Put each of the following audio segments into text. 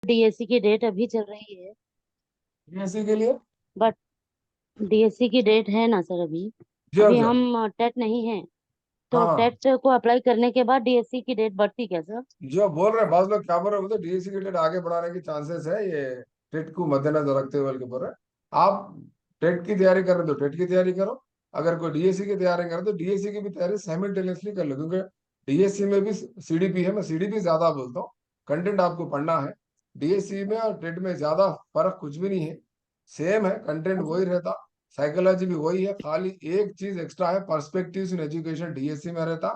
DSC की date अभी चल रही है। डीएससी के लिए? बट डीएससी की डेट है ना सर अभी। जी हाँ, अभी जी हाँ। हम टेट नहीं है। हाँ तो हाँ। टेट को अप्लाई करने के बाद डीएससी की डेट बढ़ती क्या सर? जो बोल रहे हैं बात लोग, क्या बोल रहे हैं, तो डीएससी की डेट आगे बढ़ाने की चांसेस है, ये टेट को मद्देनजर रखते हुए बोल रहे हैं। आप टेट की तैयारी कर रहे हो तो टेट की तैयारी करो। अगर कोई डीएससी की तैयारी कर रहे हो तो डीएससी की भी तैयारी साइमल्टेनियसली कर लो, क्योंकि डीएससी में भी सीडीपी है। मैं सीडीपी ज्यादा बोलता हूँ, कंटेंट आपको पढ़ना है। डीएससी में और टेट में ज्यादा फर्क कुछ भी नहीं है, सेम है, कंटेंट वही रहता, साइकोलॉजी भी वही है। खाली एक चीज एक्स्ट्रा है, पर्सपेक्टिव्स इन एजुकेशन डीएससी में रहता।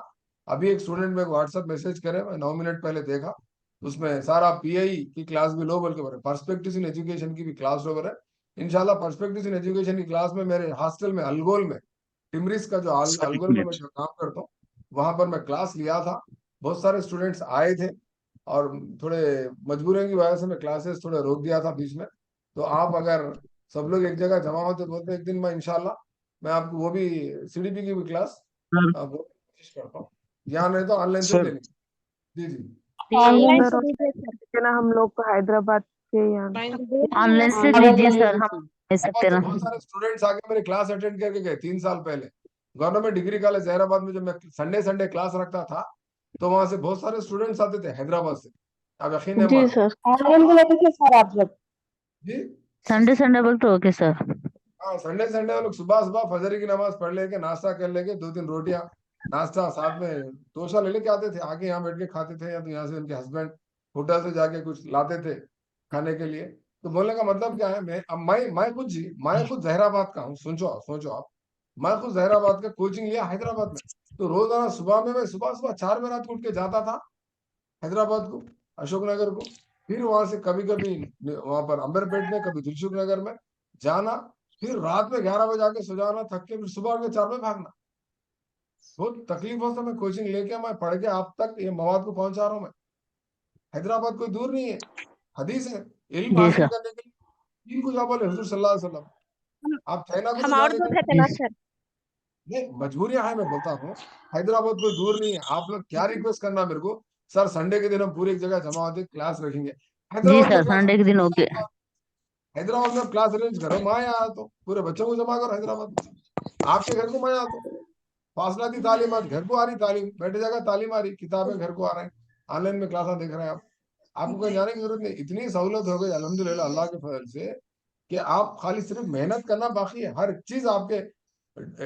अभी एक स्टूडेंट में व्हाट्सएप मैसेज करे, मैं 9 मिनट पहले देखा, उसमें सारा पीआई की क्लास भी लो बोल के बोल रहे, पर्सपेक्टिव्स इन एजुकेशन की भी क्लास लो बोल रहे। इंशाल्लाह पर्सपेक्टिव्स इन एजुकेशन की क्लास में मेरे हॉस्टल में अलगोल में, टिमरिस का जो सर एक अलगोल में मैं मिनट। जो काम करता हूँ, वहां पर मैं क्लास लिया था। बहुत सारे स्टूडेंट्स आए थे और थोड़े मजबूरियों की वजह से मैं क्लासेस थोड़े रोक दिया था बीच में। तो आप अगर सब लोग एक जगह जमा होते बोलते एक दिन मैं इंशाल्लाह मैं आपको वो भी सीडीपी की भी क्लास सर वो कोशिश करता हूँ, यहाँ नहीं तो ऑनलाइन से भी सर लेंगे। जी जी। ऑनलाइन ठीक से दीजिए सर, ना हम लोग को हैदराबाद के यहाँ ऑनलाइन से ऑनलाइन दीजिए से सर, लीजिए हम सर। दे हैदराबाद सकते से ना। बहुत सारे स्टूडेंट्स आके मेरे क्लास अटेंड करके गए 3 साल पहले। गवर्नमेंट डिग्री कॉलेज हैदराबाद में जब मैं संडे संडे क्लास रखता था, तो वहां से बहुत सारे स्टूडेंट्स आते थे हैदराबाद से। आप यकीन नहीं जी मानो। सर, ऑनलाइन भी लेते थे सर आप लोग? जी। संडे संडे बोल तो ओके सर। हाँ, संडे संडे वो लोग सुबह सुबह फजर की नमाज पढ़ लेके नाश्ता कर लेके 2-3 रोटियां नाश्ता साथ में तोशा ले लेके आते थे, आके यहाँ बैठ के खाते थे, या तो यहाँ से उनके हस्बैंड होटल से जाके कुछ लाते थे खाने के लिए। तो बोलने का मतलब क्या है, मैं खुद जहराबाद का हूँ, सोचो सोचो आप। मैं खुद जहराबाद का कोचिंग लिया हैदराबाद में। तो रोजाना सुबह में मैं सुबह सुबह 4 बजे रात को उठ के जाता था हैदराबाद को, अशोक नगर को। फिर वहां से कभी कभी वहां पर अंबरपेट में, कभी दिलसुख नगर में जाना, फिर रात में 11 बजे आके सो जाना थक के, फिर सुबह के 4 बजे भागना। बहुत तकलीफों से मैं कोचिंग लेके मैं पढ़ के आप तक ये मवाद को पहुंचा रहा हूँ मैं। हैदराबाद कोई दूर नहीं है, हदीस है। इल्म जी हासिल सर। करने के लिए तीन को क्या बोले हुजूर सल्लल्लाहु अलैहि वसल्लम, हम आप चाइना को तो हम और जाने दूर के रहते जी ना सर। सर। नहीं, मजबूरियां हैं, मैं बोलता हूँ। हैदराबाद कोई दूर नहीं है, आप लोग क्या रिक्वेस्ट करना मेरे को, सर संडे के दिन हम पूरी एक जगह जमा होते क्लास रखेंगे। जी हैदराबाद में सर, क्लास, संडे के दिन ओके। हैदराबाद में क्लास अरेंज करो, मैं यहाँ आता हूँ, पूरे बच्चों को जमा करो हैदराबाद में, आपके घर को मैं आता हूँ। फासलाती तालीमात, घर को आ रही तालीम, बैठे जगह तालीम आ रही, किताबें घर को आ रहे हैं, ऑनलाइन में क्लास देख रहे हैं आप। आपको कहीं जाने की जरूरत नहीं, इतनी सहूलत हो गई अल्हम्दुलिल्लाह अल्लाह के फजल से, कि आप खाली सिर्फ मेहनत करना बाकी है। हर चीज आपके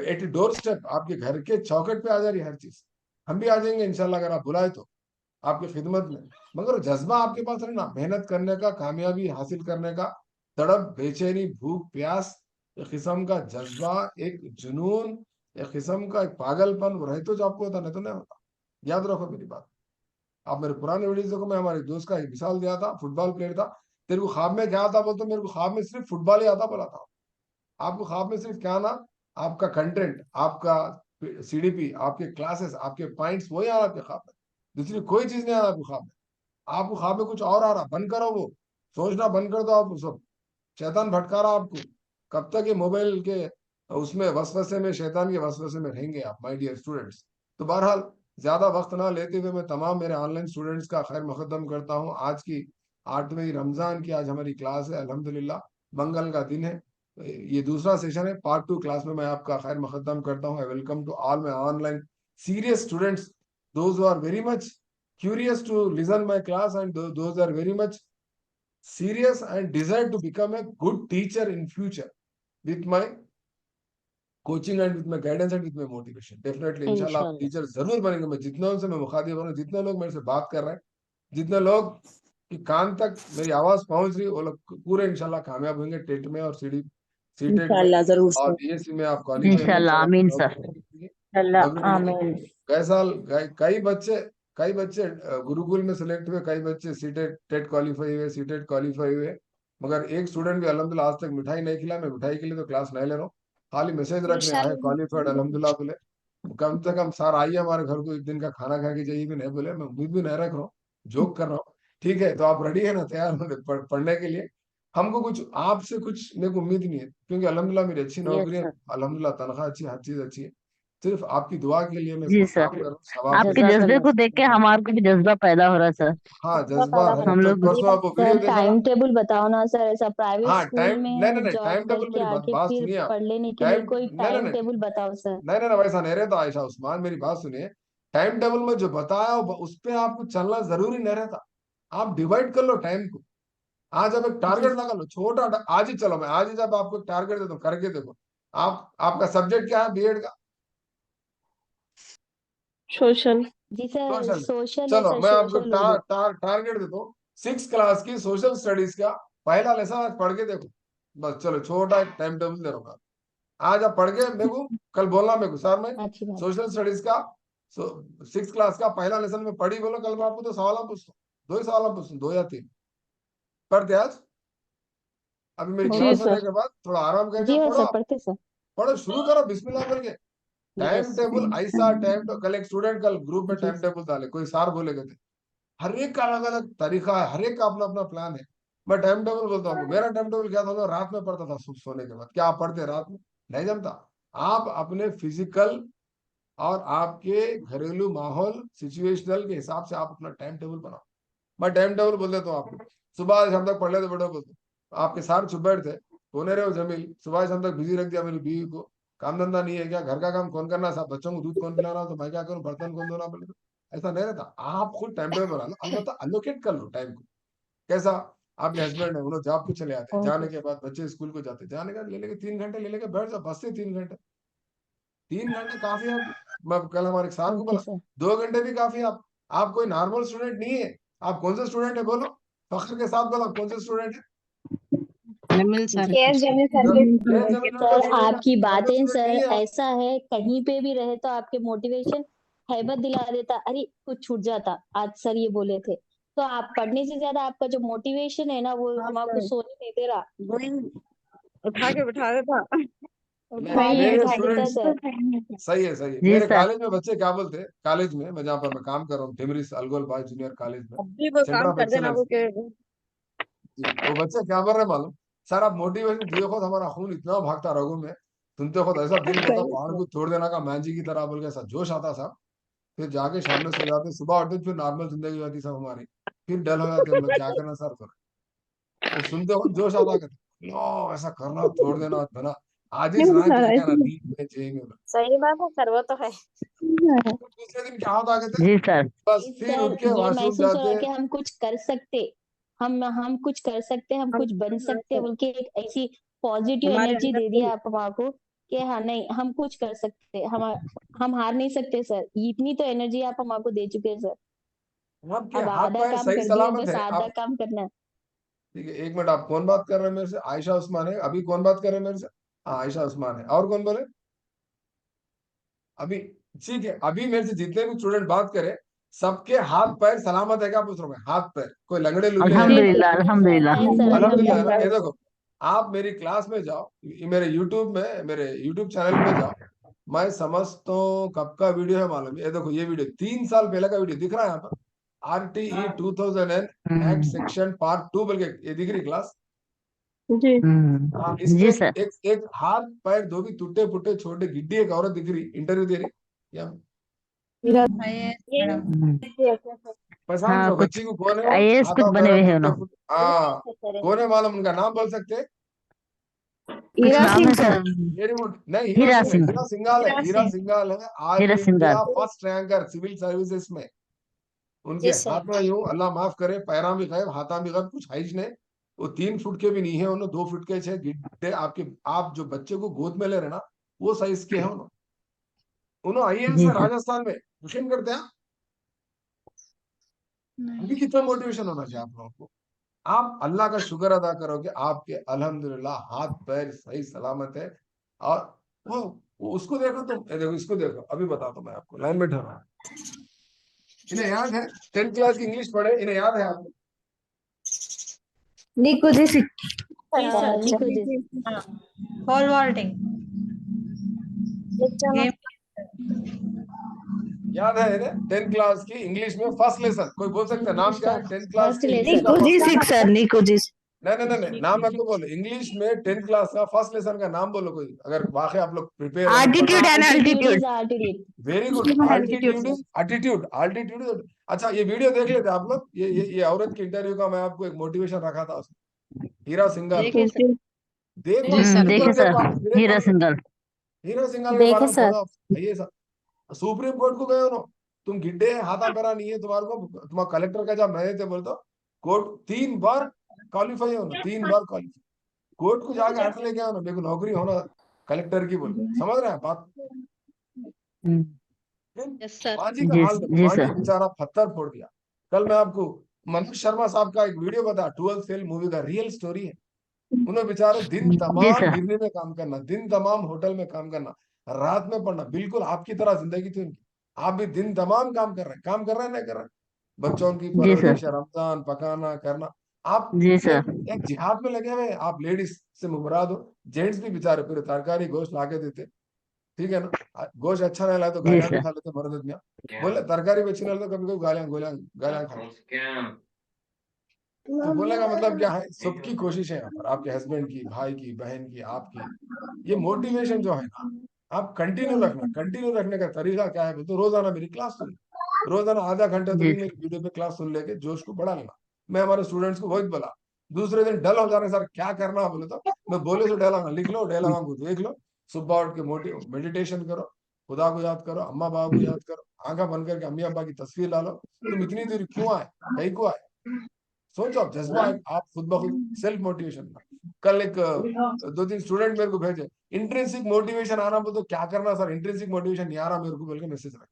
एट डोर स्टेप, आपके घर के चौखट पे आ जा रही है हर चीज। हम भी आ जाएंगे इंशाल्लाह अगर आप बुलाए तो, आपकी खिदमत में। मगर जज्बा आपके पास रहना, मेहनत करने का, कामयाबी हासिल करने का, तड़प, बेचैनी, भूख प्यास, एक किस्म का जज्बा, एक जुनून, एक किस्म का एक पागलपन, वो रहे तो जो आपको होता, नहीं तो नहीं होता। याद रखो मेरी बात। आप मेरे पुराने वीडियोस देखो, मैं हमारे दोस्त का एक मिसाल दिया था, फुटबॉल प्लेयर था। तेरे को ख्वाब में क्या आता बोलते, मेरे को ख्वाब में सिर्फ फुटबॉल ही आता बोला था। आपको ख्वाब में सिर्फ क्या ना, आपका कंटेंट, आपका सीडीपी, आपके क्लासेस, आपके पॉइंट्स, वही आ रहा आपके ख्वाब में। दूसरी कोई चीज नहीं आ रहा आपको ख्वाब में। आपको ख्वाब में कुछ और आ रहा, बंद करो वो, सोचना बंद कर दो आप सब। शैतान भटका रहा आपको। कब तक ये मोबाइल के उसमें वसवसे में, शैतान के वसवसे में रहेंगे आप, माय डियर स्टूडेंट्स। तो बहरहाल, ज्यादा वक्त ना लेते हुए मैं तमाम मेरे ऑनलाइन स्टूडेंट्स का खैर मकदम करता हूँ। आज की 8वीं रमजान की आज हमारी क्लास है, अल्हम्दुलिल्लाह मंगल का दिन है। ये दूसरा सेशन है, पार्ट 2 क्लास में मैं आपका खैर मकदम करता हूँ। Welcome to all my online serious students, those who are very much curious to listen my class, and those are very much serious and desire to become a good teacher in future with my coaching and with my guidance and with my motivation. Definitely इंशाल्लाह आप इंशाल्लाह। Teacher जरूर बनेंगे। मैं जितने उनसे मैं मुखातिब हूँ, जितने लोग मेरे से बात कर रहे हैं, जितने लोग की कान तक मेरी आवाज पहुंच रही, वो लोग पूरे इंशाल्लाह कामयाब होंगे टेट में और सीटेट में, इंशाल्लाह जरूर और सर। बीएससी में आप क्वालिफाई होंगे इंशाल्लाह इंशाल्लाह। आमीन सर। इंशाल्लाह नौकरी, आमीन। कई साल कई बच्चे गुरुकुल में सिलेक्ट हुए, कई बच्चे सीटेट टेट क्वालिफाई हुए, सीटेट क्वालिफाई हुए। मगर एक स्टूडेंट भी अल्हम्दुलिल्लाह आज तक मिठाई नहीं खिला। मैं मिठाई के लिए तो क्लास नहीं ले रहा हूँ, खाली मैसेज रख रहे हैं क्वालिफाइड अल्हम्दुलिल्लाह बोले। कम से कम सर आइए हमारे घर को एक दिन का खाना खा के जाइए भी नहीं बोले। मैं उम्मीद भी नहीं रख रहा हूँ, जोक कर रहा हूँ। ठीक है, तो आप रेडी है ना, तैयार हो पढ़ने के लिए? हमको कुछ आपसे कुछ मेरे को उम्मीद नहीं है, क्योंकि अल्हम्दुलिल्लाह मेरी अच्छी यस नौकरी है, सर। अल्हम्दुलिल्लाह तनख्वाह अच्छी है, हर चीज अच्छी है। सिर्फ आपकी दुआ के लिए मैं जी काम सर। कर रहा हूँ, सवाब आपके के लिए। जज्बे को देख के हमारे को भी जज्बा पैदा हो रहा है सर। हाँ जज्बा जज्बा पैदा है हम तो लोग परसों आप वो वीडियो सर, देखा ना। टाइम टेबल बताओ ना सर, ऐसा प्राइवेट हाँ स्कूल टाइम नहीं नहीं में नहीं जॉब टाइम टेबल करके मेरी आके बात फिर सुनिए आप। पढ़ लेने के लिए टाइम कोई नहीं नहीं टाइम नहीं टेबल बताओ सर। नहीं नहीं नहीं, वैसा नहीं रहता आयशा उस्मान, मेरी बात सुनिए। टाइम टेबल में जो बताया उस पे आपको चलना जरूरी नहीं रहता। आप डिवाइड कर लो टाइम को। आज आप एक टारगेट लगा लो छोटा, आज ही चलो, मैं आज ही जब आपको एक टारगेट देता हूँ करके देखो। आप आपका सब्जेक्ट क्या है बीएड का? सोशल। जी सर, सोशल। सोशल है चलो सर, मैं आपको सोशल उर्दू। टारगेट देता हूँ। 6 क्लास की सोशल स्टडीज का पहला लेसन आज पढ़ के देखो। बस चलो छोटा एक टाइम टेबल दे रहा हूँ। आज आप पढ़ के मेरे को कल बोलना मेरे को, सर मैं अच्छी बात। सोशल स्टडीज का 6 क्लास का पहला लेसन में पढ़ी बोलो। कल मैं आपको तो सवाल पूछता हूँ, 2 ही सवाल पूछता हूँ, 2 या 3 पढ़ते आज। अभी मेरी जी क्लास होने सर। के बाद थोड़ा आराम करके जी हाँ पढ़ो सर, आप। पढ़ते सर। पढ़ो शुरू करो बिस्मिल्लाह बोल के। टाइम यस टेबल ऐसा टाइम तो कल एक स्टूडेंट कल ग्रुप में जी टाइम टेबल डाले, कोई सार बोले गए थे। हर एक का अलग अलग तरीका है, हर एक का अपना अपना प्लान है। मैं टाइम टेबल बोलता हूँ, मेरा टाइम टेबल क्या था, मैं रात में पढ़ता था सोने के बाद। क्या आप पढ़ते रात में? नहीं जमता। आप अपने फिजिकल और आपके घरेलू माहौल सिचुएशनल के हिसाब से आप अपना टाइम टेबल बनाओ। मैं टाइम टेबल बोल देता हूँ आपको। सुबह से शाम तक पढ़ लेते बेटा बोलते। आपके सार चुप बैठ थे, कोने रहे हो जमील, सुबह से शाम तक बिजी रख दिया मेरी बीवी को। काम धंधा नहीं है क्या? घर का काम कौन करना है? सब बच्चों को दूध कौन पिलाना हो तो मैं क्या करूँ? बर्तन कौन धोना? बोले तो ऐसा नहीं रहता। आप खुद टाइम टेबल बना लो, अलबत्ता अलोकेट कर लो टाइम को। कैसा? आपके हस्बैंड है, उन्होंने जॉब को चले आते हैं, ओके जाने के बाद बच्चे स्कूल को जाते, जाने के बाद ले लेके 3 घंटे ले लेके बैठ जाओ, बस से 3 घंटे। 3 घंटे काफी है आपको। मैं कल हमारे सार को ओके बोला सर। 2 घंटे भी काफी है। आप कोई नॉर्मल स्टूडेंट नहीं है। आप कौन से स्टूडेंट है बोलो, फख्र के साथ बोलो, आप कौन से स्टूडेंट है? Jamil sir. Yes Jamil sir. ये जमीन का सर स्टूडेंट है, आपकी नॉर्मल बातें स्टूडेंट सर नहीं है आप। ऐसा है, कहीं पे भी रहे तो आपके मोटिवेशन हैबत दिला देता। अरे कुछ छूट जाता, आज सर ये बोले थे। तो आप पढ़ने से ज्यादा आपका जो मोटिवेशन है ना, वो हाँ हमारे सर, सोने नहीं दे रहा। वही उठा के बैठा देता। उठा के मेरे बिठा देता स्टूडेंट्स, सर। सही है सही है। जी मेरे सर। कॉलेज में बच्चे क्या बोलते हैं, कॉलेज में मैं जहाँ पर मैं काम कर रहा हूँ, टिमरिस अलगोल बाय जूनियर कॉलेज में, अब भी वो सेंटर काम ऑफ कर देना एक्सेलेंस। वो के। जी वो बच्चे क्या बोल रहे हैं मालूम? सर आप मोटिवेशन दिए खुद हमारा खून इतना भागता रगों में, सुनते खुद ऐसा दिल करता पहाड़ को तोड़ देना का मैजिक की तरह बोल के, ऐसा जोश आता साहब। फिर जाके शाम में सो जाते, सुबह उठते फिर नॉर्मल जिंदगी होती सब हमारी। फिर डल हो जाते हम लोग, क्या करना सर फिर। वो सुनते खुद जोश आता कहते लो ऐसा करना तोड़ देना बना। आज ही सुना क्या क्या ना नींद में जेंगे में। सही बात है सर, वो तो है। दूसरे दिन क्या होता कहते जी सर। बस फिर सर उठ के ये वॉशरूम महसूस हो रहा जाते। है कि हम कुछ कर सकते, हम कुछ कर सकते, हम कुछ बन सकते, बल्कि एक ऐसी पॉजिटिव हमारे एनर्जी अंदर दे कोई दिया आप हमारे को कि हाँ नहीं, हम कुछ कर सकते, हम हार नहीं सकते सर। इतनी तो एनर्जी आप हमारे को दे चुके हैं सर। आपके अब हाथ आधा पैर काम सही कर दिए, सलामत बस है आधा आप? काम करना है। ठीक है 1 मिनट, आप कौन बात कर रहे हैं मेरे से? आयशा उस्मान है। अभी कौन बात कर रहे हैं मेरे से? हाँ आयशा उस्मान है। और कौन बोले अभी? ठीक है, अभी मेरे से जितने भी स्टूडेंट बात करें, सबके हाथ पैर सलामत है क्या पूछ रहा हूँ मैं? हाथ पैर कोई लंगड़े लुले हैं? अल्हम्दुलिल्लाह अल्हम्दुलिल्लाह। है सर, अल्हम्दुलिल्लाह है ना। ये अल्हम्दुलिल्लाह। देखो, आप मेरी क्लास में जाओ, मेरे यूट्यूब में, मेरे यूट्यूब चैनल पे जाओ। मैं समझता हूँ कब का वीडियो है मालूम है? ये देखो, ये वीडियो 3 साल पहले का वीडियो दिख रहा है यहाँ पर। RTE 2000 एक्ट सेक्शन पार्ट 2 बोल के ये दिख रही क्लास। जी। हाँ इसमें जी सर। एक हाथ पैर दो भी टूटे फूटे छोटे गिड्डी एक औरत दिख रही, इंटरव्यू दे रही। या पहचान हाँ लो कुछ बच्ची को, कौन है वो? आईएएस कुछ हाथा बने पैर हुए हैं टूटे उन्होंने। फूटे, हाँ कौन है मालूम? उनका नाम बोल सकते? कुछ नाम है सर। Very good. नहीं हीरा हीरा सिंह है, सिंह। हीरा सिंघाल है, हीरा सिंघाल है। ऑल हीरा इंडिया सिंगार। फर्स्ट रैंकर सिविल सर्विसेज में। उनके जी सर। हाथ में यूं अल्लाह माफ करे, पैरा भी गए हाथा भी गए, कुछ हाइज नहीं। वो 3 फुट के भी नहीं है, उन्होंने 2 फुट के 6 गिड्डे। आपके आप जो बच्चे को गोद में ले रहे ना, वो साइज के हैं उन्होंने। उन्होंने IAS जी है सर। राजस्थान में, क्वेश्चन करते हैं। अभी कितना मोटिवेशन होना चाहिए आप लोगों को। आप अल्लाह का शुक्र अदा करो कि आपके अल्हम्दुलिल्लाह हाथ पैर सही सलामत है। और वो उसको देखो तुम, देखो इसको देखो, अभी बताता हूं मैं आपको, लाइन में ठहरो। इन्हें याद है 10th क्लास की इंग्लिश पढ़े, इन्हें याद है आपको? निको जी जी सर, निको जी। Ball vaulting game. याद है इन्हें 10th क्लास की इंग्लिश में फर्स्ट लेसन? कोई बोल सकता है नाम क्या है? 10th क्लास फर्स्ट की इंग्लिश लेसन। का निको जी फर्स्ट लेसन? सिक्स सर, निको जी नहीं, नाम मत बोलो। इंग्लिश में 10th क्लास का फर्स्ट लेसन का नाम बोलो कोई, अगर वाकई आप लोग प्रिपेयर हो। Altitude and Altitude altitude. is altitude. Very good. Altitude, attitude attitude. अच्छा, ये वीडियो देख लेते आप लोग। ये औरत की इंटरव्यू का मैं आपको एक मोटिवेशन रखा था उसमें, हीरा सिंघल। देखे सर। देखो, जी सर, देखे बिल्कुल सर, देखो, आप मेरे हीरा बारे में- सिंघल। हीरा सिंघल के देखे बारे में सर। पता ये सर, सुप्रीम कोर्ट को गए हो ना, तुम गिड्डे हाथा पैरा नहीं है तुम्हारे को, तुम्हारा कलेक्टर का जब रहे थे बोल तो कोर्ट 3 बार क्वालिफाई हो ना, 3 बार क्वालिफाई। कोर्ट को जाके हाथ लेके आओ ना, मेरे को नौकरी होना कलेक्टर की, बोल समझ रहे हैं बात। हम्म, यस सर। मांझी का जी हाल देखो, जी मांझी सर। बेचारा पत्थर फोड़ दिया। कल मैं आपको मनोज शर्मा साहब का एक वीडियो बताया, 12th फेल मूवी का रियल स्टोरी है। उन्हें बेचारे दिन जी तमाम सर। गिरने में काम करना, दिन तमाम होटल में काम करना, रात में पढ़ना, बिल्कुल आपकी तरह जिंदगी थी उनकी। आप भी दिन तमाम काम कर रहे हैं, काम कर रहे हैं, नहीं कर रहे हैं? बच्चों की जी परवरिश, सर। रमजान पकाना करना। आप जी एक, सर। एक जिहाद में लगे हुए हैं। आप लेडीज से मुराद हो, जेंट्स भी बेचारे पूरे तरकारी गोश्त ला के देते, ठीक है ना। गोश्त अच्छा नहीं लाए तो जी गालियां भी सर। खा लेते मर्द मियां। बोले तरकारी भी अच्छी नहीं लाए तो कभी कभी गालियां गोलियां गालियां खा। तो बोलने का मतलब क्या है, सबकी कोशिश है यहाँ पर, आपके हस्बैंड की, भाई की, बहन की, आपकी। ये मोटिवेशन जो है ना, आप कंटिन्यू रखना। कंटिन्यू रखने का तरीका क्या है, तो रोजाना मेरी क्लास सुन, रोजाना आधा घंटा तो जी भी मेरी वीडियो पे क्लास सुन लेके जोश को बढ़ा लेना। मैं हमारे स्टूडेंट्स को वही बोला, दूसरे दिन डल हो जाने सर क्या करना है बोले तो मैं बोले तो डायलॉग लिख लो, डायलॉग को देख लो, सुबह उठ के मेडिटेशन करो, खुदा को याद करो, अम्मा बाबा को याद करो, आंखा बंद करके अम्मी अब्बा की तस्वीर ला लो। तुम इतनी दूर क्यों आए, कहीं को आए, सोचो। आप जज्बा है, आप खुद ब खुद सेल्फ मोटिवेशन। कल एक 2-3 स्टूडेंट मेरे को भेजे, इंट्रिंसिक मोटिवेशन आना बोल तो क्या करना सर, इंट्रिंसिक मोटिवेशन नहीं आ रहा मेरे को बोल के मैसेज रख।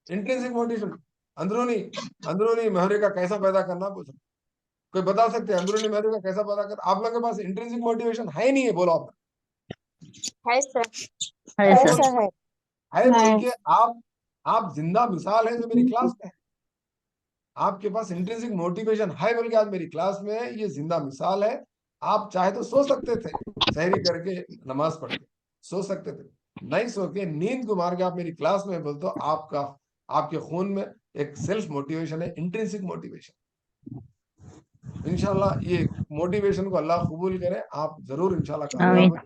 इंट्रिंसिक मोटिवेशन, अंदरूनी अंदरूनी महरे का कैसा पैदा करना पूछ, कोई बता सकते हैं अंदरूनी महरे का कैसा पैदा कर? आप लोगों के पास इंट्रिंसिक मोटिवेशन है नहीं है, बोलो आप। है सर। है है सर। सर, है। है बोल के आप जिंदा मिसाल है जो मेरी क्लास में है। आपके पास इंट्रिंसिक मोटिवेशन है बोल के आज मेरी क्लास में है, ये जिंदा मिसाल है। आप चाहे तो सो सकते थे, सहरी करके नमाज पढ़ के सो सकते थे, नहीं सो के नींद को मार के आप मेरी क्लास में बोल तो आपका, आपके खून में एक सेल्फ मोटिवेशन है, इंट्रिंसिक मोटिवेशन। इंशाल्लाह ये मोटिवेशन को अल्लाह कबूल करे, आप जरूर इंशाल्लाह कामयाब आमीन। हो।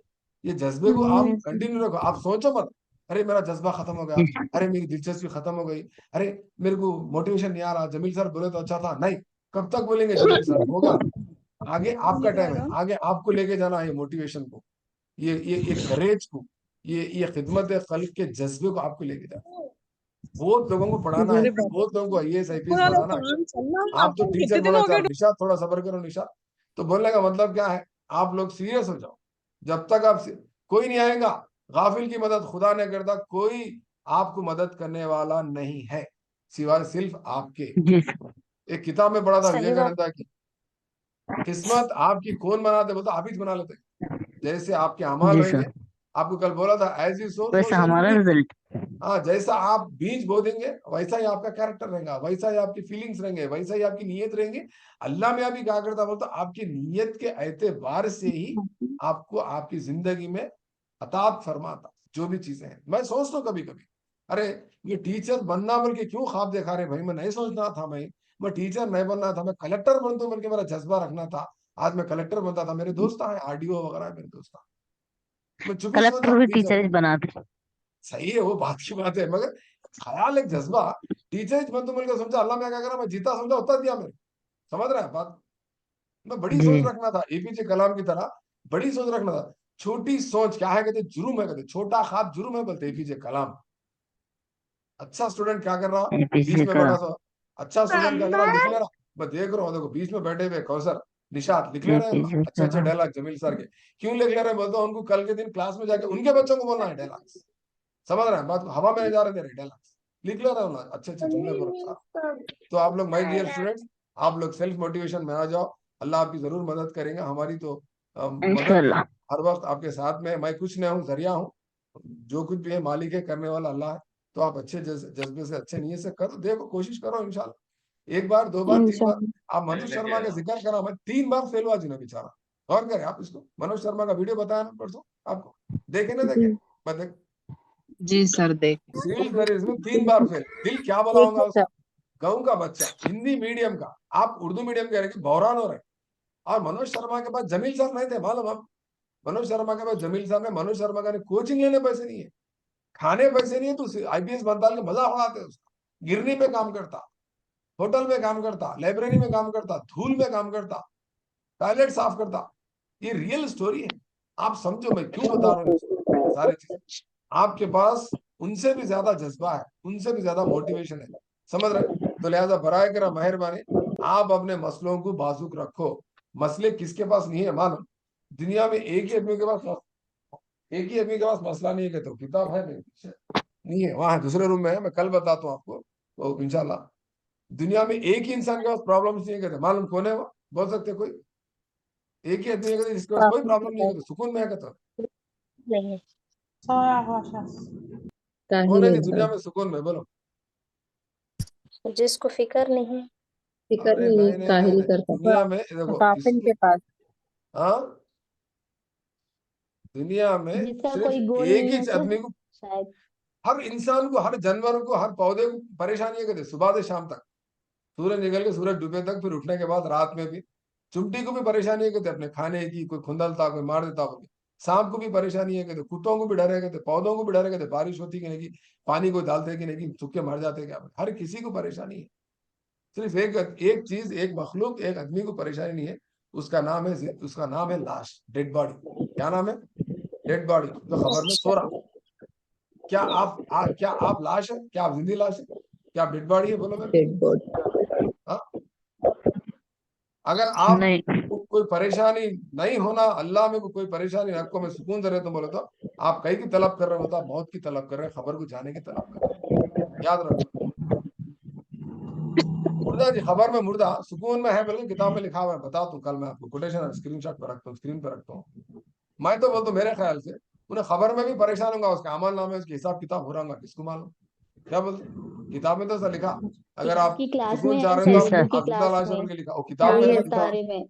ये जज्बे को आप कंटिन्यू रखो। आप सोचो मत, अरे मेरा जज्बा खत्म हो गया, जी अरे मेरी दिलचस्पी खत्म हो गई, अरे मेरे को मोटिवेशन नहीं आ रहा, जमील सर बोले तो अच्छा था। नहीं, कब तक बोलेंगे जमील सर, होगा। आगे आपका टाइम है, आगे आपको लेके जाना है मोटिवेशन को, ये करेज को, ये खिदमत खल्क के जज्बे को आपको लेके जाना है। बहुत लोगों को पढ़ाना है, बहुत लोगों को आईएएस आईपीएस बनाना है। आप तो टीचर बनना चाहते हो, निशा थोड़ा सब्र करो निशा। तो बोलने का मतलब क्या है, आप लोग सीरियस हो जाओ। जब तक आप कोई नहीं आएगा, गाफिल की मदद खुदा ने करता, कोई आपको मदद करने वाला नहीं है सिवाय सिर्फ आपके। जी एक किताब में पढ़ा था सही बात। विवेकानंद की, किस्मत आपकी कौन बनाते, बोलता आप ही बना लेते। जैसे आपके अमाल जी रहेंगे, सर। आपको कल बोला था एज यू सो वैसा हमारा रिजल्ट। हाँ, जैसा आप बीज बो देंगे वैसा ही आपका कैरेक्टर रहेगा, वैसा ही आपकी फीलिंग्स रहेंगे, वैसा ही आपकी नीयत रहेंगे। अल्लाह में अभी क्या करता बोलता, आपकी नीयत के एतबार से ही आपको आपकी जिंदगी में अतात फरमाता जो भी चीजें हैं। मैं सोचता हूँ कभी कभी, अरे ये टीचर बनना बोल के क्यों ख्वाब देखा रहे भाई, मैं नहीं सोचना था भाई, मैं टीचर नहीं बनना था, मैं कलेक्टर बन दूं बोल के मेरा जज्बा रखना था। आज मैं कलेक्टर बनता था, मेरे दोस्त है आरडीओ वगैरह है मेरे दोस्त, मैं चुपी सोचता कलेक्टर भी टीचर। टीचर बनाते। सही है, वो बात की बात है, मगर ख्याल एक जज्बा, टीचर बन तो मिलकर समझा, अल्लाह में क्या करा, मैं जीता समझा उतना दिया मेरे, समझ रहा है बात। मैं बड़ी जी सोच रखना था, एपीजे कलाम की तरह बड़ी सोच रखना था। छोटी सोच क्या है कहते, जुर्म है कहते, छोटा ख्वाब जुर्म है बोलते एपीजे कलाम। अच्छा स्टूडेंट क्या कर रहा, बीच एपीजे में का। बैठा था, अच्छा स्टूडेंट क्या कर रहा, लिख ले रहा। मैं देख रहा हूँ, देखो बीच में बैठे हुए कौसर निशात लिख ले रहे हैं एपीजे अच्छे अच्छे का। डायलॉग जमील सर के। क्यों लिख ले रहे हैं बोलते, उनको कल के दिन क्लास में जाके उनके बच्चों को बोलना है डायलॉग, समझ रहे हैं बात को, हवा में नहीं जा रहे थे डायलॉग, लिख ले रहे हो ना अच्छे अच्छे जुमले पर। अच्छा, तो आप लोग माय डियर स्टूडेंट्स, आप लोग सेल्फ मोटिवेशन में आ जाओ, अल्लाह आपकी जरूर मदद करेगा। हमारी तो मदद इंशाल्लाह। हर वक्त आपके साथ में है। मैं कुछ नहीं हूँ, जरिया हूँ, जो कुछ भी है मालिक है, करने वाला अल्लाह है। तो आप अच्छे जज्बे से, अच्छे नीयत से करो, देखो कोशिश करो इंशाल्लाह। एक बार, 2 बार, 3 बार। आप मनोज शर्मा का जिक्र करा, मैं 3 बार फेल हुआ जी ना बेचारा, गौर करें आप इसको। मनोज शर्मा का वीडियो बताया ना परसों आपको, देखे ना देखे, मैं जी सर, देख। सिविल सर्विस में 3 बार फेल, दिल क्या बोला होगा देखो उसका। सर। गाँव का बच्चा हिंदी मीडियम का, आप उर्दू मीडियम कह रहे हैं, बहरान हो रहे हैं। और मनोज शर्मा के पास जमील सर नहीं थे, मालूम आप? मनोज शर्मा के पास जमील सर ने, मनोज शर्मा का कोचिंग लेने पैसे नहीं है, खाने पैसे नहीं है, तो आईपीएस बनता के मजा उड़ाते उसका। गिरनी पे काम करता, होटल में काम करता, लाइब्रेरी में काम करता, धूल में काम करता, टॉयलेट साफ करता। ये रियल स्टोरी है, आप समझो मैं क्यों बता रहा हूँ सारी चीज। आपके पास उनसे भी ज्यादा जज्बा है, उनसे भी ज्यादा मोटिवेशन है, समझ रहे? तो लिहाजा बराए करा मेहरबानी आप अपने मसलों को बाजुक रखो। मसले किसके पास नहीं है मालूम? दुनिया में एक ही आदमी के पास, एक ही आदमी के पास मसला नहीं है, कहते हो किताब है नहीं है, वहां दूसरे रूम में है, मैं कल बताता हूँ आपको तो इंशाल्लाह। दुनिया में एक ही इंसान के पास प्रॉब्लम नहीं है, कहते मालूम कौन है वो? बोल सकते कोई? एक ही आदमी है कहते जिसके पास कोई प्रॉब्लम नहीं है, कहते सुकून में है, कहते नहीं है। कौन है नहीं दुनिया में सुकून में? बोलो। जिसको फिक्र नहीं, फिकर अरे नहीं, नहीं नहीं नहीं काहिल नहीं, करता। दुनिया में देखो काफिल के पास। हाँ, दुनिया में जिसका सिर्फ कोई गोल एक नहीं ही है तो आदमी को, शायद। हर इंसान को, हर जानवर को, हर पौधे को परेशानी है, कहते सुबह से शाम तक, सूरज निकल के सूरज डूबे तक, फिर उठने के बाद रात में भी। चुमटी को भी परेशानी है, कहते अपने खाने की, कोई खुंदलता, कोई मार देता कोई। सांप को भी परेशानी है, कहते कुत्तों को भी डर है, कहते पौधों को भी डर है, कहते बारिश होती कि नहीं, पानी को डालते कि नहीं, सूखे मर जाते क्या? हर किसी को परेशानी है। सिर्फ एक एक चीज, एक मखलूक, एक आदमी को परेशानी नहीं है, उसका नाम है लाश, डेड बॉडी। क्या नाम है? डेड बॉडी, जो खबर में सो रहा। क्या आप लाश है? क्या आप जिंदी लाश है? क्या आप डेड बॉडी है? बोलो मेरे डेड बॉडी। को। हाँ? अगर आप नहीं, कोई परेशानी नहीं होना, अल्लाह में कोई परेशानी आपको मैं सुकून दे रहे तो बोले तो आप कहीं की तलब कर रहे हो, मौत की तलब कर रहे हैं, खबर को जाने की तलब कर रहे हैं। याद रखो, मुर्दा जी, खबर में मुर्दा सुकून में है, बल्कि किताब में लिखा हुआ है, बता दूं कल मैं आपको, कोटेशन स्क्रीनशॉट पर रखता हूँ, स्क्रीन पर रखता हूँ। मैं तो बोलता हूँ मेरे ख्याल से उन्हें खबर में भी परेशान होगा, उसका अमल नामे, उसके हिसाब किताब हो रहा होगा, किसको मालूम? क्या बोलते? किताब में तो ऐसा लिखा, अगर आप की क्लास सुकून में चाह है रहे सर, हो जी तो सर। उर्दू की आप जिंदा क्लास लाश है में बोल के लिखा, और किताब में उर्दू ऐसा के लिखा। बारे में।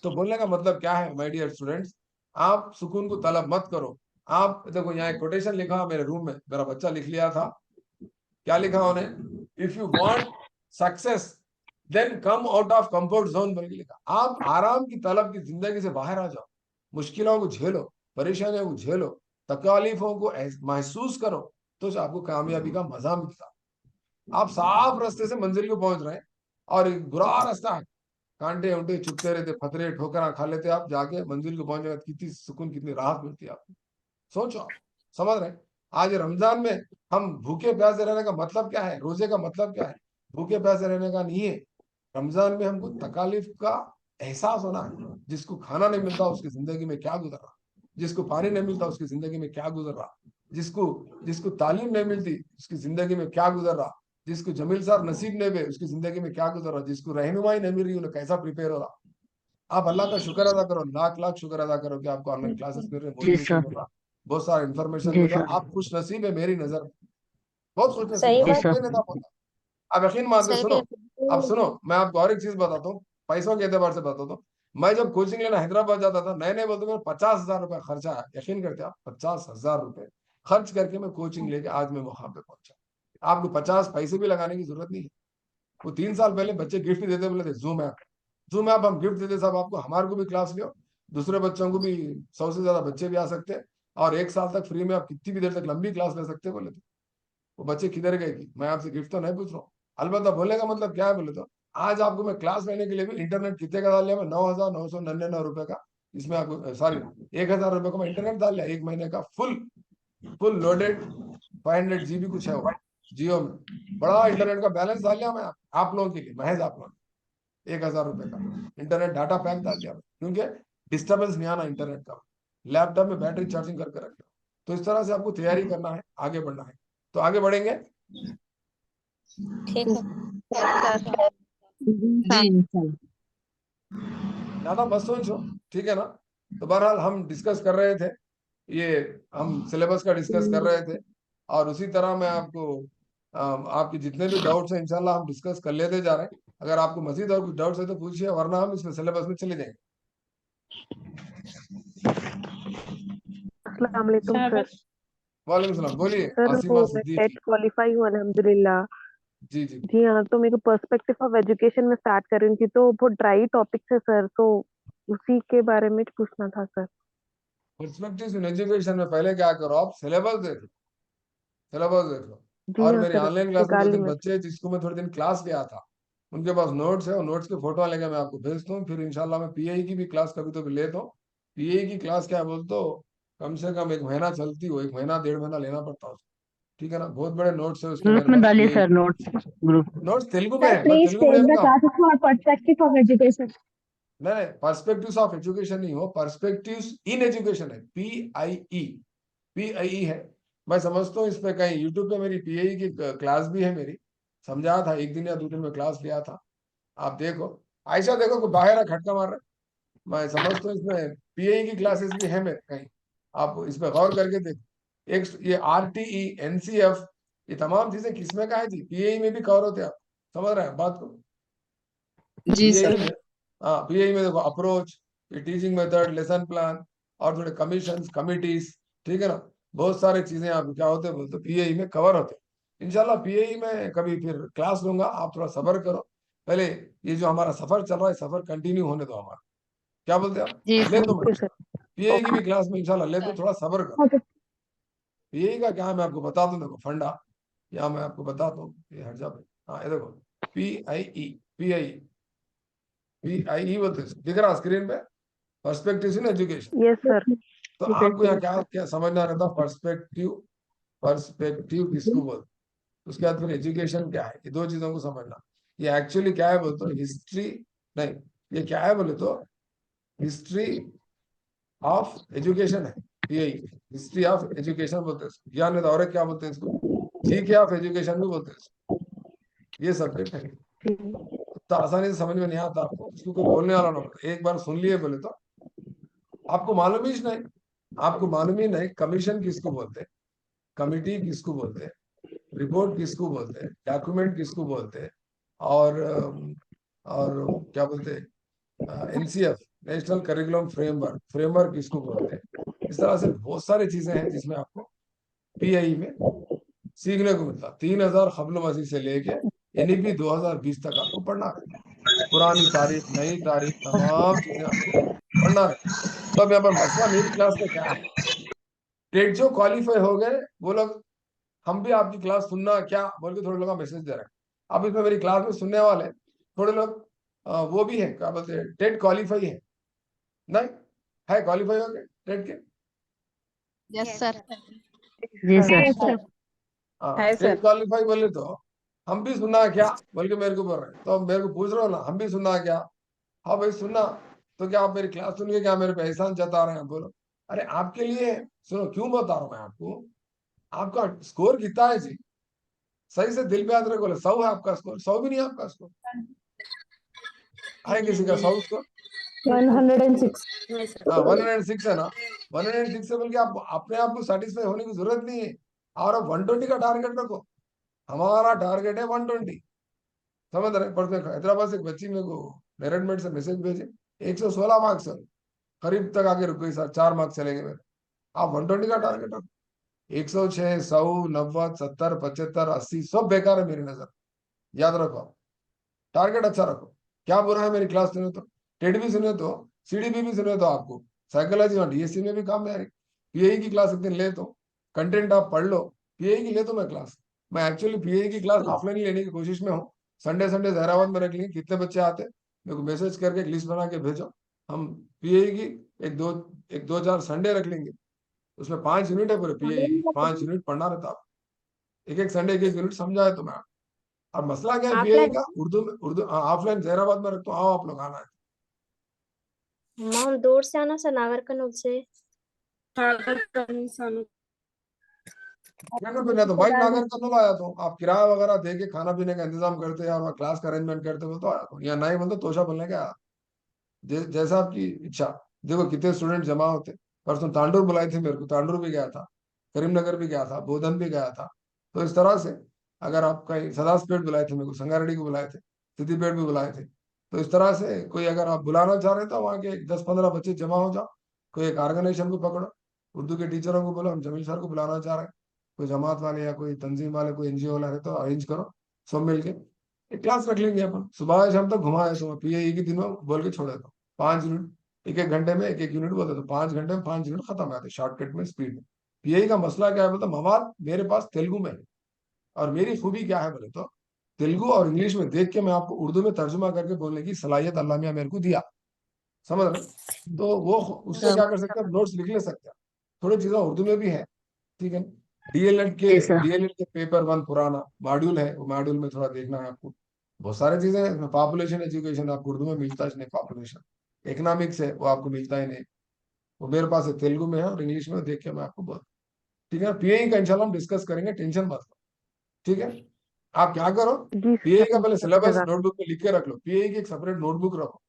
तो बोलने का मतलब क्या है माय डियर स्टूडेंट्स? आप सुकून को तलब मत करो। आप देखो यहाँ एक कोटेशन लिखा मेरे रूम में, मेरा बच्चा लिख लिया था। क्या लिखा उन्हें? If you want success then come out of comfort zone बोल के लिखा। आप आराम की तलब की जिंदगी से बाहर आ जाओ, मुश्किलों को झेलो, परेशानियों को झेलो, तकलीफों को महसूस करो, तो आपको कामयाबी का मजा मिलता। आप साफ रास्ते से मंजिल को पहुंच रहे हैं और एक बुरा रास्ता है, कांटे उंटे चुपते रहते, फतरे ठोकरा खा लेते, आप जाके मंजिल को पहुंच जाए, कितनी सुकून, कितनी राहत मिलती है आपको। सोचो आप, समझ रहे हैं? आज रमजान में हम भूखे प्यासे रहने का मतलब क्या है? रोजे का मतलब क्या है? भूखे प्यासे रहने का नहीं है। रमजान में हमको तकालीफ का एहसास होना है। जिसको खाना नहीं मिलता उसकी जिंदगी में क्या गुजर रहा, जिसको पानी नहीं मिलता उसकी जिंदगी में क्या गुजर रहा, जिसको जिसको तालीम नहीं मिलती उसकी जिंदगी में क्या गुजर रहा, जिसको जमील साहब नसीब नहीं हुए उसकी जिंदगी में क्या गुजर रहा, जिसको रहनुमाई नहीं मिल रही उन्हें कैसा प्रिपेयर हो रहा। आप अल्लाह का शुक्र अदा करो, लाख लाख शुक्र अदा करो कि आपको ऑनलाइन क्लासेस मिल रहे, जी मोटिवेशन सर। मिल रहा, बहुत सारा इन्फॉर्मेशन जी मिल रहा। सर। आप खुश नसीब है मेरी नजर में, बहुत खुश नसीब है, सही जी हमको बात सर। कोई नहीं था बोलता। आप यकीन मानते, सही सुनो, अब है। सुनो, मैं आपको और एक चीज बताता हूँ, पैसों के एतबार से बताता हूँ। मैं जब कोचिंग लेना हैदराबाद जाता था, नए नए बोलते मेरे 50,000 रुपए खर्चा है। यकीन करते आप? 50,000 रुपए खर्च करके मैं कोचिंग लेके आज मैं वहां पे पहुंचा। आपको 50 पैसे भी लगाने की जरूरत नहीं है। वो 3 साल पहले बच्चे गिफ्ट देते बोले थे, जूम ऐप हम गिफ्ट देते सब आपको, हमारे को भी क्लास लियो, दूसरे बच्चों को भी, 100 से ज्यादा बच्चे भी आ सकते हैं, और 1 साल तक फ्री में आप कितनी भी देर तक लंबी क्लास ले सकते बोले थे। वो बच्चे किधर गए कि मैं आपसे गिफ्ट तो नहीं पूछ रहा हूँ, अलबत्ता बोलने का मतलब क्या है बोले तो, आज आपको मैं क्लास लेने के लिए भी इंटरनेट कितने का डाल लिया मैं? 9,999 रुपए का। इसमें आपको सॉरी 1,000 रुपए का मैं इंटरनेट डाल लिया, 1 महीने का फुल फुल लोडेड 500 GB कुछ है वो, जियो में। बड़ा इंटरनेट का बैलेंस डाल लिया मैं आप लोगों के लिए, महज आप लोगों, 1,000 रुपए का इंटरनेट डाटा पैक डाल दिया, क्योंकि डिस्टर्बेंस नहीं आना इंटरनेट का। लैपटॉप में बैटरी चार्जिंग करके रख दो। तो इस तरह से आपको तैयारी करना है, आगे बढ़ना है। तो आगे बढ़ेंगे। ठीक है। जी इंशाल्लाह। ज्यादा मत सोचो, ठीक है ना? तो बहरहाल हम डिस्कस कर रहे थे, ये हम सिलेबस का डिस्कस कर रहे थे, और उसी तरह मैं आपको आपके जितने भी डाउट्स हैं इंशाल्लाह हम डिस्कस कर लेते जा रहे हैं। अगर आपको मजीद और कुछ डाउट्स है तो पूछिए, वरना हम इसमें सिलेबस में चले जाएंगे। अस्सलाम वालेकुम सर। वालेकुम सलाम, बोलिए। सर वो आसिमा मैं सिद्दीकी। टेट क्वालिफाई हूँ अल्हम्दुलिल्लाह। जी जी जी हाँ, तो मेरे को पर्सपेक्टिव ऑफ एजुकेशन में स्टार्ट कर रही थी, तो बहुत ड्राई टॉपिक है सर, तो उसी के बारे में पूछना था सर। पर्सपेक्टिव इन एजुकेशन में पहले क्या करो, आप सिलेबस देख लो, सिलेबस देख लो। जी और हाँ मेरी सर, ऑनलाइन क्लास में निकाल दो ली तीन मैं। बच्चे हैं जिसको मैं थोड़े दिन क्लास लिया था, उनके पास नोट्स है, और नोट्स की फोटो लेके मैं आपको भेजता हूँ। फिर इंशाल्लाह मैं पीआई की भी क्लास कभी तो भी लेता हूँ। पीआई की क्लास क्या है बोलते हो, कम से कम 1 महीना चलती हो, 1 महीना 1.5 महीना लेना पड़ता है, ठीक है ना। बहुत बड़े नोट्स है उसके ग्रुप मेरे में पास डालिए pi. Sir notes group. Notes Telugu में Sir, है, मैं please Telugu take medium the का हूँ। classes for perspective of education. नहीं, पर्सपेक्टिव्स ऑफ एजुकेशन नहीं हो, पर्सपेक्टिव्स इन एजुकेशन है, PIE, PIE है। मैं समझता हूँ इस पे कहीं यूट्यूब पे मेरी पीआई की क्लास भी है मेरी, समझाया था 1 दिन या 2 दिन में क्लास लिया था। आप देखो, आयशा देखो कोई बाहर है खटका मार रहा है। मैं समझता हूँ इसमें पीआई की क्लासेस भी है मेरे कहीं, आप इस पे गौर करके देखो। एक ये RTE, NCF, ये तमाम चीजें किसमें का है जी, पीआई में भी कवर होते हैं। आप समझ रहे हैं बात को। जी पीआई सर। में, हाँ पीआई में देखो approach, teaching method, lesson plan, और थोड़े कमीशन कमिटीज, ठीक है ना। बहुत सारी चीजें आप क्या होते हैं बोलते पीआई में कवर होते हैं। इंशाल्लाह पीआई में कभी फिर क्लास लूंगा, आप थोड़ा सब्र करो। पहले ये जो हमारा सफर चल रहा है, सफर कंटिन्यू होने दो हमारा, क्या बोलते हैं आप, जी ले सर। तो मैं ओके सर। पीआई की ओके। भी क्लास में इंशाल्लाह ले तो, थोड़ा सब्र करो। Okay. पीआई का क्या है मैं आपको बता दूं, देखो फंडा, या मैं आपको बताता हूँ, ये हट जा भाई। हाँ ये देखो, PIE, PIE बोलते हैं, दिख रहा स्क्रीन पे, perspective in education. Yes sir. तो ठीक है आपको यहाँ ठीक क्या है। क्या समझना रहता, पर्सपेक्टिव, पर्सपेक्टिव किसको बोलते, उसके बाद फिर एजुकेशन क्या है, ये दो चीजों को समझना। ये एक्चुअली क्या है बोलते तो हिस्ट्री, नहीं ये क्या है बोले तो हिस्ट्री ऑफ एजुकेशन है। ये हिस्ट्री ऑफ एजुकेशन बोलते हैं इसको, ज्ञान है और क्या बोलते हैं इसको, जीके ऑफ एजुकेशन भी बोलते हैं इसको। ये सब्जेक्ट है, ठीक। तो आसानी से समझ में नहीं आता आपको, इसको कोई बोलने वाला ना हो। एक बार सुन लिए बोले तो आपको मालूम ही नहीं, आपको मालूम ही नहीं कमीशन किसको बोलते हैं, कमिटी किसको बोलते हैं, रिपोर्ट किसको बोलते हैं, डॉक्यूमेंट किसको बोलते हैं, और क्या बोलते हैं, NCF, national curriculum framework, framework किसको बोलते हैं। इस तरह से बहुत सारी चीजें हैं जिसमें आपको पीआई में सीखने को मिलता। 3000 कबल मसीह से लेके NEP 2020 तक आपको पढ़ना रहता है। पुरानी तारीख, नई तारीख, तमाम चीजें आपको पढ़ना रहता है। तो अब यहाँ पर मसला मेरी क्लास में क्या है, टेट जो क्वालिफाई हो गए वो लोग, हम भी आपकी क्लास सुनना क्या बोल के थोड़े लोग मैसेज दे रहे हैं। अब इसमें मेरी क्लास में सुनने वाले थोड़े लोग वो भी है, क्या बोलते हैं, टेट क्वालिफाई है, नहीं है क्वालिफाई हो गए टेट के। Yes sir. जी सर। सर। Yes, sir. हाँ है टेट सर। क्वालिफाई बोले तो हम भी सुनना क्या बोल के मेरे को बोल रहे हैं, तो मेरे को पूछ रहे हो ना हम भी सुनना क्या। हाँ भाई सुनना, तो क्या आप मेरी क्लास सुन के क्या मेरे पे एहसान जता रहे हैं, बोलो। अरे आपके लिए सुनो, क्यों बता रहा हूँ मैं आपको, आपका स्कोर कितना है जी, सही से दिल पे याद रखो, 100 है आपका स्कोर, 100 भी नहीं है आपका स्कोर, है किसी का 100 स्कोर। 106. 106 है ना, 106 से बोल के आप अपने आप को सेटिस्फाई होने की जरूरत नहीं है, और आप 120 का टारगेट रखो। हमारा टारगेट है 120, समझ रहे। पर हैदराबाद से एक बच्ची मेरे को मेरिट से मैसेज भेजे, 116 मार्क्स है, करीब तक आके रुको सर, 4 मार्क्स चलेंगे मेरे। आप 120 का टारगेट रखो, 106, 100, 90, 70, 75, 80 सब बेकार है मेरी नजर, याद रखो आप। टारगेट अच्छा रखो। क्या बुरा है मेरी क्लास सुने तो, टेट भी सुने तो, CDP भी सुने तो, आपको साइकोलॉजी और DSC में भी काम में आ रही। पीआई की क्लास एक दिन ले तो कंटेंट आप पढ़ लो, पीआई की ले तो मैं क्लास, मैं एक्चुअली पीआई की क्लास ऑफलाइन ही लेने की कोशिश में हूँ। संडे संडे जहराबाद में रख लेंगे, कितने बच्चे आते मेरे को मैसेज करके एक लिस्ट बना के भेजो, हम पीआई की एक दो चार संडे रख लेंगे। उसमें 5 यूनिट है पूरे पीआई की, 5 यूनिट पढ़ना रहता है, एक एक संडे एक एक यूनिट समझाए तो मैं। अब मसला क्या है पीआई Offline. का, उर्दू में, उर्दू ऑफलाइन जहराबाद में रखता हूँ, आओ आप लोग आना है। हम दूर से आना सर, नागर कन्नौज से। नागर पे, तो भाई नागर कन्नौल आया तो आप किराया वगैरह दे के खाना पीने का इंतजाम करते हैं और क्लास का अरेंजमेंट करते हो तो आया तो, या नहीं बोलते तोशा बोलने का आया। जैसा आपकी इच्छा। देखो कितने स्टूडेंट जमा होते, परसों तांडुर बुलाए थे मेरे को, तांडुर भी गया था, करीमनगर भी गया था, बोधन भी गया था। तो इस तरह से अगर आप कहीं सदासपेट बुलाए थे मेरे को, संगारेड्डी को बुलाए थे, सिद्दीपेट भी बुलाए थे, तो इस तरह से कोई अगर आप बुलाना चाह रहे हैं तो वहाँ के 10-15 बच्चे जमा हो जाओ, कोई एक ऑर्गेनाइजेशन को पकड़ो, उर्दू के टीचरों को बोलो हम जमील सर को बुलाना चाह रहे हैं, कोई जमात वाले या कोई तंजीम वाले कोई NGO वाले है तो अरेंज करो, सब मिलके एक क्लास रख लेंगे अपन, सुबह शाम तक घुमाए तो पीएई के दिन में बोल के छोड़ देता हूँ 5 यूनिट, एक घंटे में एक यूनिट बोलते तो 5 घंटे में 5 यूनिट खत्म हो जाते शॉर्टकट में स्पीड में। पीएई का मसला क्या है बोलते मवाद मेरे पास तेलुगु में है, और मेरी खूबी क्या है बोले तो तेलुगु और इंग्लिश में देख के मैं आपको उर्दू में तर्जुमा करके बोलने की सलाहियत अल्लाह मियां मेरे को दिया, समझ रहे? तो वो उससे क्या कर सकते हैं, नोट्स लिख ले सकते हैं, थोड़ी चीजें उर्दू में भी है, ठीक है। जी सर। डीएलएड के पेपर 1 पुराना मॉड्यूल है, वो मॉड्यूल में थोड़ा देखना है आपको, बहुत सारी चीजें हैं। पॉपुलेशन एजुकेशन आपको उर्दू में मिलता है नहीं, पॉपुलेशन इकोनॉमिक्स है वो आपको मिलता ही नहीं, वो मेरे पास है तेलुगु में है और इंग्लिश में, देख के मैं आपको बोल, ठीक है। पीएई का इंशाल्लाह हम डिस्कस करेंगे, टेंशन मत लो, ठीक है। आप क्या करो, जी पीएई का सर, पहले सिलेबस जगह नोटबुक में लिख के रख लो, पीएई की एक सेपरेट नोटबुक रखो,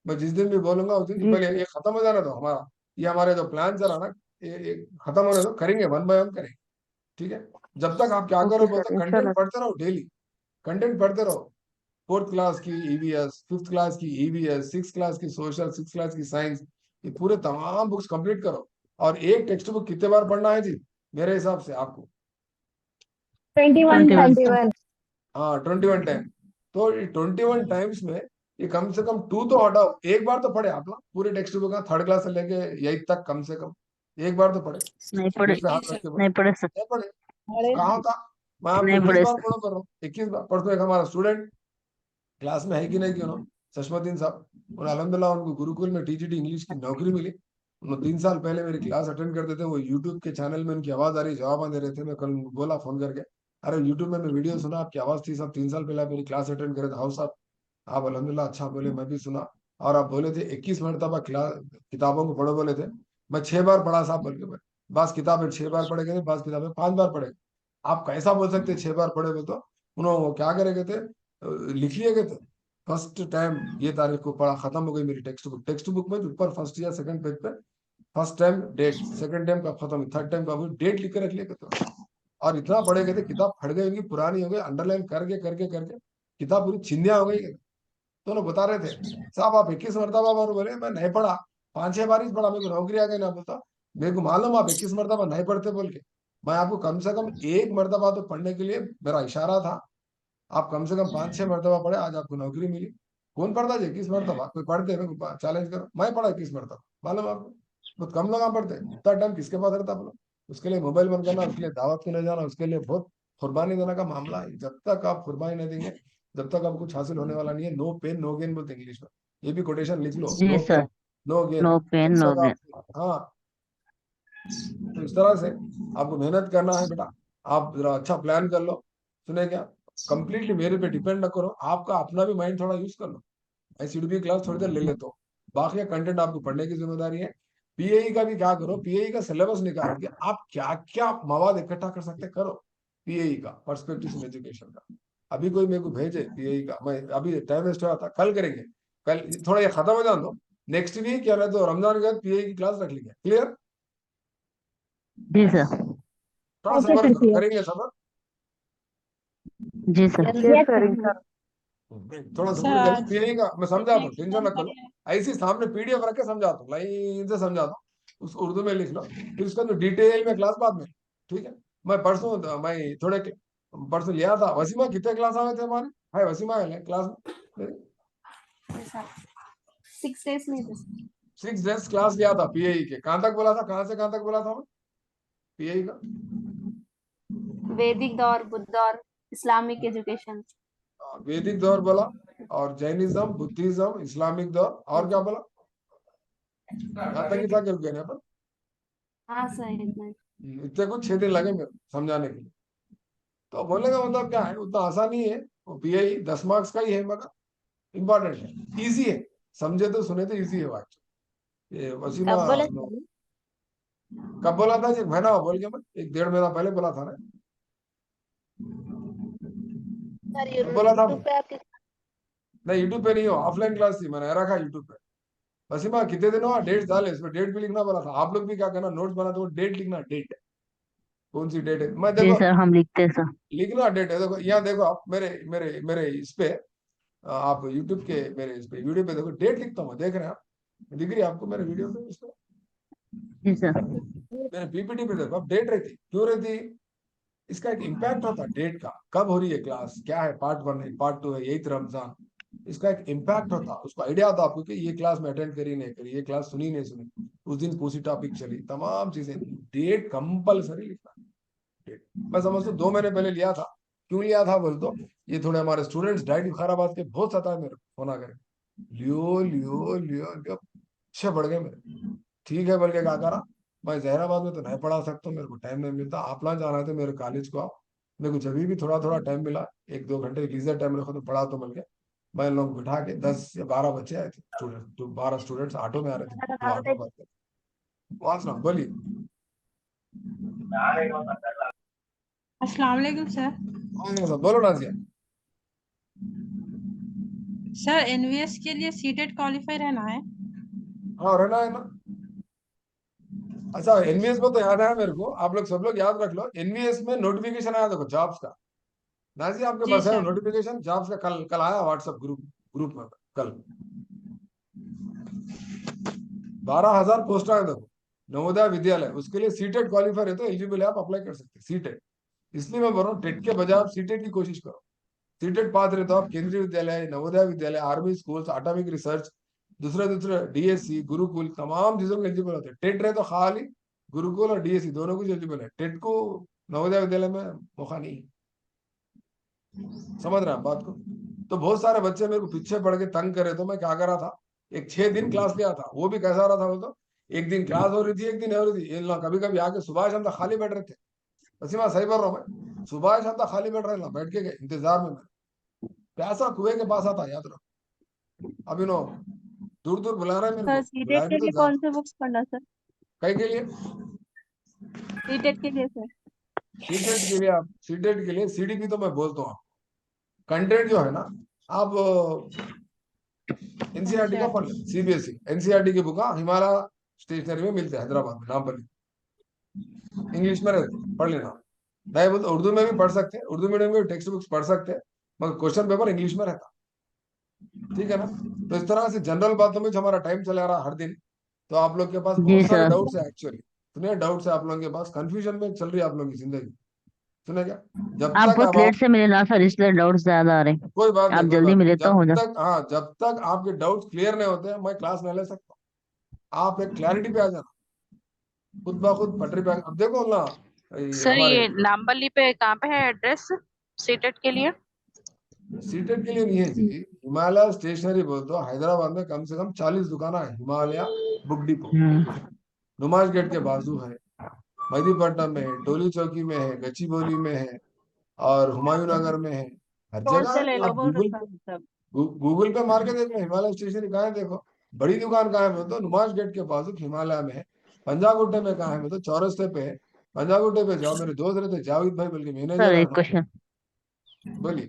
मैं जिस दिन भी बोलूंगा उस दिन जी पहले ये खत्म हो जाना दो हमारा, ये हमारे जो प्लान चला ना ये खत्म होने दो, करेंगे 1 बाय 1 करेंगे, ठीक है। जब तक आप क्या करो ओके बोलते सर, कंटेंट इंशाल्लाह। पढ़ते रहो, डेली कंटेंट पढ़ते रहो, 4th क्लास की ईवीएस, 5th क्लास की ईवीएस, 6th क्लास की सोशल, 6th क्लास की साइंस, ये पूरे तमाम बुक्स कंप्लीट करो। और एक टेक्स्ट बुक कितने बार पढ़ना है जी मेरे हिसाब से आपको? 21 टाइम्स। 21 हाँ 21 टाइम, तो 21 टाइम्स में ये कम से कम 2 तो हटाओ, एक बार तो पढ़े आप ना पूरे टेक्स्ट बुक का 3rd क्लास से लेके 8th तक, कम से कम एक बार तो पढ़े, नहीं पढ़े, दिल पे हाथ रख के पढ़े, नहीं पढ़े सर, नहीं पढ़े? कहाँ था? मैं आपको नहीं 21 पढ़े बार सर। फोलो कर रहा हूँ, 21 बार। परसों एक हमारा स्टूडेंट क्लास में है कि नहीं क्यों ना, चश्मदीन साहब, और अल्हम्दुलिल्लाह उनको गुरुकुल में टीजीटी इंग्लिश की नौकरी मिली। उन्होंने 3 साल पहले मेरी क्लास अटेंड करते थे, वो यूट्यूब के चैनल में उनकी आवाज आ रही, जवाब दे रहे थे। मैं कल बोला फोन करके, अरे यूट्यूब में मैं वीडियो सुना, आपकी आवाज थी साहब, 3 साल पहले आप मेरी क्लास अटेंड करे थे, हाउ साहब आप अल्हम्दुलिल्लाह अच्छा बोले, मैं भी सुना। और आप बोले थे 21 मरतबा क्लास किताबों को पढ़ो बोले थे, मैं 6 बार पढ़ा साहब बोल के। बस किताबें 6 बार पढ़े गए, बस किताबें 5 बार पढ़े। आप कैसा बोल सकते 6 बार पढ़े हो? तो उन्होंने वो क्या करे गए थे, लिख लिए गए थे, फर्स्ट टाइम ये तारीख को पढ़ा, खत्म हो गई मेरी टेक्स्ट बुक में ऊपर फर्स्ट या सेकंड पेज पे first time date, second time का खत्म, थर्ड टाइम का डेट लिख के रख लिए थे। और इतना पढ़े गए थे, किताब फट गई उनकी, पुरानी हो गई, अंडरलाइन करके करके करके किताब पूरी चिंदिया हो गई। तो उन्हें बता रहे थे साहब आप 21 मरतबा बार बोले, मैं नहीं पढ़ा, 5-6 बार ही पढ़ा, मेरे को नौकरी आ गई ना बोलता, मेरे को मालूम आप 21 मरतबा नहीं पढ़ते बोल के। मैं आपको कम से कम 1 मरतबा तो पढ़ने के लिए मेरा इशारा था, आप कम से कम 5-6 मरतबा पढ़े, आज आपको नौकरी मिली। कौन पढ़ता है 21 मरतबा? कोई पढ़ते? मेरे को चैलेंज करो, मैं पढ़ा 21 मरतबा, मालूम आपको? बहुत कम लोग पढ़ते, इतना टाइम किसके पास रहता बोलो? उसके लिए मोबाइल बंद करना, उसके लिए दावत को नहीं जाना, उसके लिए बहुत कुर्बानी देने का मामला है। जब तक आप कुर्बानी नहीं देंगे जब तक आपको कुछ हासिल होने वाला नहीं है। नो पेन नो गेन बोलते इंग्लिश में, ये भी कोटेशन लिख लो, जी no pain sir. No gain. No pain जब नो तक गेन। आप, हाँ, तो इस तरह से आपको मेहनत करना है बेटा। आप जरा अच्छा प्लान कर लो, सुने क्या, कंप्लीटली मेरे पे डिपेंड ना करो, आपका अपना भी माइंड थोड़ा यूज कर लो। मैं सीडीपी क्लास थोड़ी देर ले लेता हूँ, बाकी कंटेंट आपको पढ़ने की जिम्मेदारी है। पीएई का भी क्या करो, पीएई का सिलेबस निकाल के आप क्या क्या मवाद इकट्ठा कर सकते करो। पीएई का पर्सपेक्टिव एजुकेशन का अभी कोई मेरे को भेजे पीएई का, मैं अभी टाइम वेस्ट हो रहा था, कल करेंगे, कल थोड़ा ये खत्म हो जाए दो, नेक्स्ट वीक या नहीं तो रमजान के बाद पीएई की क्लास रख लेंगे, क्लियर? जी सर। थोड़ा सबर करो, करेंगे सबर, जी सर। यस सर, इंशाल्लाह। थोड़ा सर सपोर्ट करो। आज पीएई का मैं समझाता हूँ, नेक्स्ट टेंशन टाइम ना करो, ऐसे ही सामने पीडीएफ रख के समझाता हूँ, लाइन से समझाता हूँ, उसको उर्दू में लिख लो, फिर उसका डिटेल में क्लास बाद में, ठीक है। मैं परसों मैं थोड़े परसों लिया था, वसीमा कितने क्लास आए थे हमारे? है वसीमा है क्लास में? 6 days में थे 6 डेज क्लास लिया था पीएई के, कहाँ तक बोला था, कहाँ से कहाँ तक बोला था मैं पीएई का? वैदिक दौर, बुद्ध दौर, इस्लामिक एजुकेशन, वैदिक दौर बोला, और जैनिज्म, बुद्धिज्म, इस्लामिक दौर, और क्या बोला? यहाँ तक ही था क्या कहने पर? हाँ सर इतना इतने कुछ 6 दिन लगे मेरे को समझाने के लिए। तो बोलने का मतलब क्या है, उतना आसान नहीं है वो, पीआई 10 मार्क्स का ही है, मगर इम्पोर्टेंट है, इजी है, समझे तो सुने तो इजी है बात। ये वसीमा कब बोले कब बोला था? एक महीना बोल के, मैं 1-1.5 महीना पहले बोला था ना, सर कब बोला था? यूट्यूब पे आपके नहीं यूट्यूब पे नहीं हो, ऑफलाइन क्लास थी, मैंने रखा यूट्यूब पे। वसीमा कितने दिन हुआ, डेट डाले, इसमें डेट भी लिखना बोला था। आप लोग भी क्या करना, नोट्स बना तो डेट लिखना, डेट कौन सी डेट है, मैं जी देखो सर, हम लिखते हैं सर। लिखना डेट है, देखो यहाँ देखो आप मेरे मेरे मेरे इस पे, आप यूट्यूब के मेरे इस पे वीडियो पे देखो, डेट लिखता हूँ, देख रहे हैं आप, दिख रही है आपको मेरे वीडियो पे इस पे, जी सर। मेरे पीपीटी पे देखो आप, डेट रहती, क्यों रहती? इसका एक इम्पैक्ट होता है डेट का, कब हो रही है क्लास, क्या है, पार्ट 1 है, पार्ट 2 है, यही रमजान, इसका एक इम्पैक्ट होता, उसको आइडिया होता आपको कि ये क्लास में अटेंड करी नहीं करी, ये क्लास सुनी नहीं सुनी, उस दिन कौन सी टॉपिक चली, तमाम चीजें। डेट कंपलसरी लिखना, डेट। मैं समझता हूँ 2 महीने पहले लिया था, क्यों लिया था बोल तो, ये थोड़े हमारे स्टूडेंट्स डाइट बुखाराबाद के बहुत सताए मेरे को, फोन करे लियो लियो लियो लियो, अच्छे बढ़ गए मेरे। ठीक है बोल के क्या करा, मैं जहराबाद में तो नहीं पढ़ा सकता, मेरे को टाइम नहीं मिलता, आप लोग जाना है तो मेरे कॉलेज को आओ, मेरे को जब भी थोड़ा थोड़ा टाइम मिला, 1-2 घंटे लीजर टाइम रखो तो पढ़ा तो मिल गया। मैं लोग बिठा के 10 या 12 बच्चे आए थे स्टूडेंट, तो 12 स्टूडेंट्स ऑटो में आ रहे थे, तो ऑटो बात कर वहां सुना बोलिए। अस्सलाम वालेकुम सर। बोलो नाजिया। सर एनवीएस के लिए सीटेट क्वालिफाई रहना है? हाँ रहना है ना। अच्छा एनवीएस में तो याद है मेरे को, आप लोग सब लोग याद रख लो, एनवीएस में नोटिफिकेशन आया देखो जॉब्स का, नाजिया आपके जी पास है सर। नोटिफिकेशन जॉब्स का, कल कल आया व्हाट्सएप ग्रुप में, कल 12,000 पोस्ट आए देखो, नवोदय विद्यालय, उसके लिए सीटेट क्वालिफाई है तो एलिजिबल है, आप अप्लाई कर सकते हैं सीटेट। इसलिए मैं बोल रहा हूँ टेट के बजाय आप सीटेट की कोशिश करो, सीटेट पास रहे तो आप केंद्रीय विद्यालय, Navodaya Vidyalaya, army schools, atomic research, दूसरे दूसरे डीएससी, गुरुकुल, तमाम चीजों में एलिजिबल होते हैं। टेट रहे तो खाली गुरुकुल और डीएससी दोनों कुछ एलिजिबल है, टेट को नवोदय विद्यालय में मौका नहीं है। समझ रहे हैं आप बात को। तो बहुत सारे बच्चे मेरे को पीछे पड़ के तंग करे, तो मैं क्या कर रहा था, एक 6 दिन क्लास लिया था, वो भी कैसा रहा था वो तो, एक दिन क्लास हो रही थी, एक दिन हो रही थी, इन लोग कभी कभी आके सुबह शाम तक खाली बैठ रहे थे, वसीमा सही बोल रहा हूँ मैं, सुबह शाम तक खाली बैठ रहे हैं, बैठ के गए इंतजार में, मैं प्यासा कुएं के पास आता, याद रखो। अब नो दूर दूर बुला रहे हैं मेरे सर को, सीटेट बुलाए के भी तो लिए जाओ। कौन से बुक्स पढ़ना सर? कई के लिए सीटेट के लिए सर। सीटेट के लिए, आप सीटेट के लिए सीडीपी तो मैं बोलता हूँ, कंटेंट जो है ना, आप एनसीईआरटी का पढ़ लें, सीबीएसई एनसीईआरटी की बुक हिमालय स्टेशनरी में मिलते हैं हैदराबाद में, नाम पर इंग्लिश में रहते, पढ़ लेना। नहीं बोलते उर्दू में भी पढ़ सकते हैं, उर्दू मीडियम में टेक्स्ट बुक्स पढ़ सकते हैं, मगर क्वेश्चन पेपर इंग्लिश में रहता, ठीक है ना। तो इस तरह से जनरल बातों में जो हमारा टाइम चला रहा हर दिन, तो आप लोग के पास जी बहुत सारे सर। डाउट्स है, एक्चुअली इतने डाउट्स है आप लोगों के पास, कंफ्यूजन में चल रही है आप लोगों की जिंदगी। सुने क्या, जब आप तक बहुत अब आप, लेट से मिले ना सर, इसलिए डाउट ज्यादा आ रहे हैं। कोई बात नहीं आप कोई जल्दी बात नहीं, मिले तो जब हो जा। तक, हाँ जब तक आपके डाउट्स क्लियर नहीं होते मैं क्लास नहीं ले सकता, आप एक क्लैरिटी पे आ जाना, खुद ब खुद पटरी पे अब देखो ना, ये सर हमारे ये नामबल्ली पे कहाँ पे है एड्रेस सीटेट के लिए? सीटेट के लिए नहीं है जी, हिमालय स्टेशनरी बोलते हो, हैदराबाद में कम से कम 40 दुकान है, हिमालय बुक डिपो, नुमाश गेट के बाजू है, मेहदीपट्टनम में है, टोली चौकी में है, गच्चीबोली में है, और हुमायूं नगर में है, हर रोड जगह से है। ले लो आप बोल रहे गूगल सर सब। गूगल पे मार के देख लो हिमालय स्टेशनरी कहाँ है, देखो बड़ी दुकान कहाँ है बोल तो नुमाश गेट के बाजू हिमालय में है। पंजागुट्टे में कहाँ है बोल तो चौरस्ते पे है, पंजागुट्टे पे जाओ, मेरे दोस्त रहते जावेद भाई बल्कि सर मैनेजर है एक ना, क्वेश्चन, बोलिए।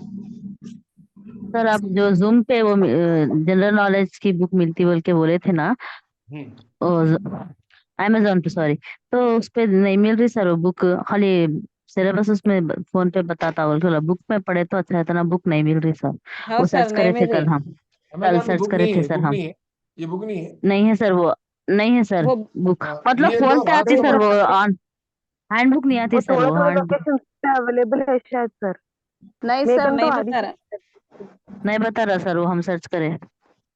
सर आप जो जूम पे वो जनरल नॉलेज की बुक मिलती बोल के बोले थे ना, अमेजोन पे, सॉरी, तो उस पे नहीं मिल रही सर वो बुक, खाली सिलेबस उसमें फोन पे बताता बोल के, बुक में पढ़े तो अच्छा है, इतना बुक नहीं मिल रही सर। हाँ वो सर सर्च नहीं करे थे मिल कल रही। हम, कल अमेजोन में सर्च बुक करे नहीं थे है, सर बुक हम। नहीं है, ये बुक नहीं है। नहीं है सर वो, नहीं है सर वो बुक, मतलब ये फोन जो पे रात आती को सर वो, ऑन हैंड बुक नहीं आती वो सर, थोड़ा वो थोड़ा हैंड बुक लोकेशन पे अवेलेबल है शायद सर, नहीं मेरे सर को तो नहीं आ रही बता रहा। नहीं बता रहा सर, वो हम सर्च करें।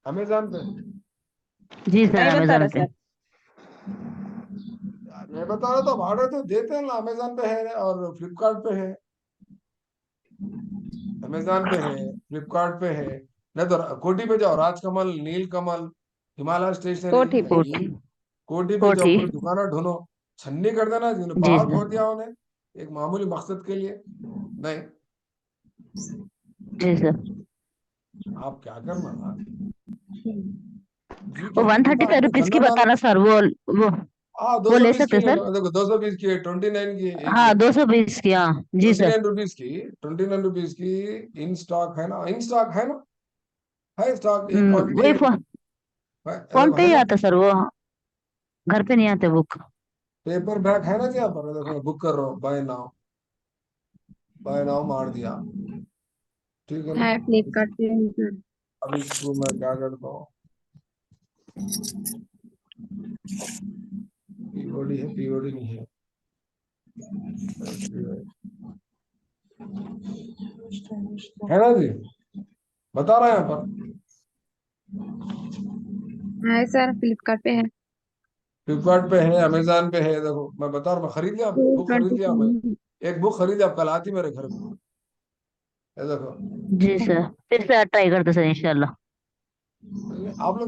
अमेजोन पे, जी सर, नहीं बता अमेजोन रहा पे। सर। मैं बता रहा था, ऑर्डर तो देते हैं ना, अमेजोन पे है और फ्लिपकार्ट पे है, अमेजोन पे है, फ्लिपकार्ट पे है, नहीं तो कोटी पे जाओ, राजकमल, नीलकमल, हिमालय स्टेशनरी, कोठी पे। नहीं, कोठी। कोटी पे जाओ, कोठी। पूरी दुकानें ढूंढो, छन्नी कर देना, जिन्होंने जी पहाड़ सर। फोड़ दिया उन्हें एक मामूली मकसद के लिए, नहीं। जी सर। आप क्या करना ना, वो जीके की बुक 135 आपने रुपीज की जनरल बता नॉलेज, रहा सर वो हाँ वो ले 220 की सकते ले सर। लो, देखो 220 की, 29 की एक हाँ ले लो, 220 की, हाँ G twenty sir. Nine rupees की, 29 रुपीज की, इन स्टॉक है ना, इन स्टॉक है ना, है स्टॉक, एक क्वांटिटी वही है, फोन पे है ही ना, आता सर वो, घर पे नहीं आते बुक। पेपर बैग है ना जी, यहाँ पर देखो मैं बुक कर रहा हूँ, बाय नाउ मार दिया, ठीक है ना। है फ्लिपकार्ट पे है सर। अब इसको मैं क्या करता हूँ, पीओडी है, पीओडी नहीं है, है ना जी, बता रहा है यहाँ पर। हाँ सर, फ्लिपकार्ट पे है। फ्लिपकार्ट पे है, अमेजोन पे है, देखो मैं बता रहा हूँ, मैं खरीद लिया, बुक खरीद लिया, मैं एक बुक खरीदी, अब कल आती मेरे घर पे, ये देखो। जी सर, फिर से ट्राई करते सर इंशाल्लाह। आप लोग